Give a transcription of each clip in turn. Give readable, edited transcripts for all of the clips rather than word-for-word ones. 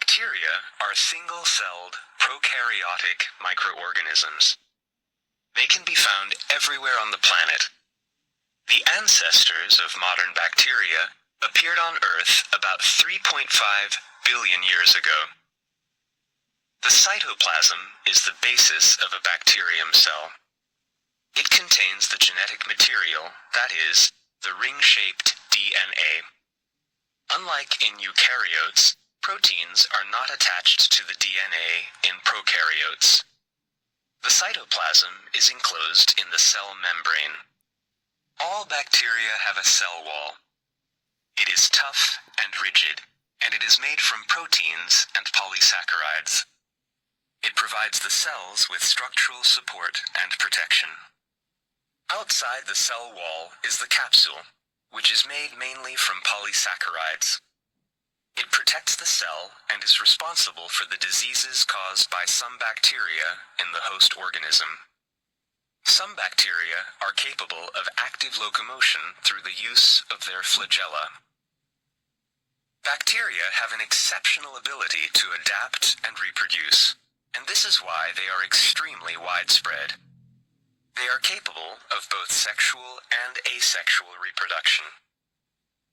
Bacteria are single-celled, prokaryotic microorganisms. They can be found everywhere on the planet. The ancestors of modern bacteria appeared on Earth about 3.5 billion years ago. The cytoplasm is the basis of a bacterium cell. It contains the genetic material, that is, the ring-shaped DNA. Unlike in eukaryotes, proteins are not attached to the DNA in prokaryotes. The cytoplasm is enclosed in the cell membrane. All bacteria have a cell wall. It is tough and rigid, and it is made from proteins and polysaccharides. It provides the cells with structural support and protection. Outside the cell wall is the capsule, which is made mainly from polysaccharides. It protects the cell and is responsible for the diseases caused by some bacteria in the host organism. Some bacteria are capable of active locomotion through the use of their flagella. Bacteria have an exceptional ability to adapt and reproduce, and this is why they are extremely widespread. They are capable of both sexual and asexual reproduction.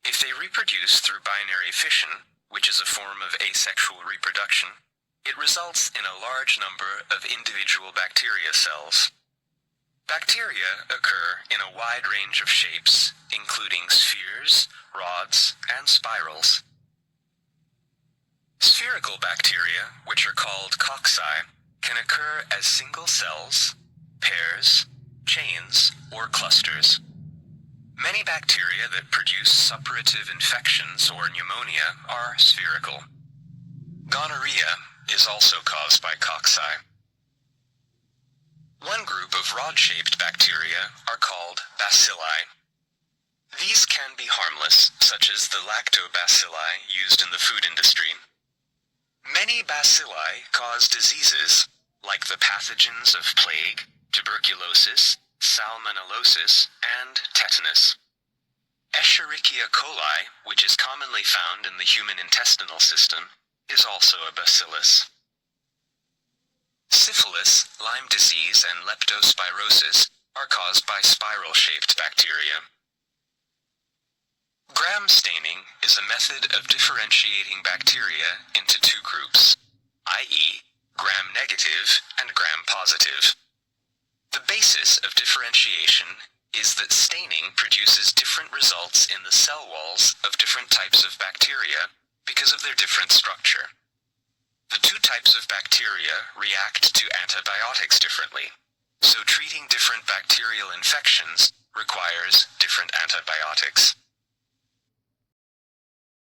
If they reproduce through binary fission, which is a form of asexual reproduction, it results in a large number of individual bacteria cells. Bacteria occur in a wide range of shapes, including spheres, rods, and spirals. Spherical bacteria, which are called cocci, can occur as single cells, pairs, chains, or clusters. Many bacteria that produce suppurative infections or pneumonia are spherical. Gonorrhea is also caused by cocci. One group of rod-shaped bacteria are called bacilli. These can be harmless, such as the lactobacilli used in the food industry. Many bacilli cause diseases, like the pathogens of plague, tuberculosis, salmonellosis, and tetanus. Escherichia coli, which is commonly found in the human intestinal system, is also a bacillus. Syphilis, Lyme disease, and leptospirosis are caused by spiral-shaped bacteria. Gram staining is a method of differentiating bacteria into two groups, i.e., gram-negative and gram-positive. The basis of differentiation is that staining produces different results in the cell walls of different types of bacteria because of their different structure. The two types of bacteria react to antibiotics differently, so treating different bacterial infections requires different antibiotics.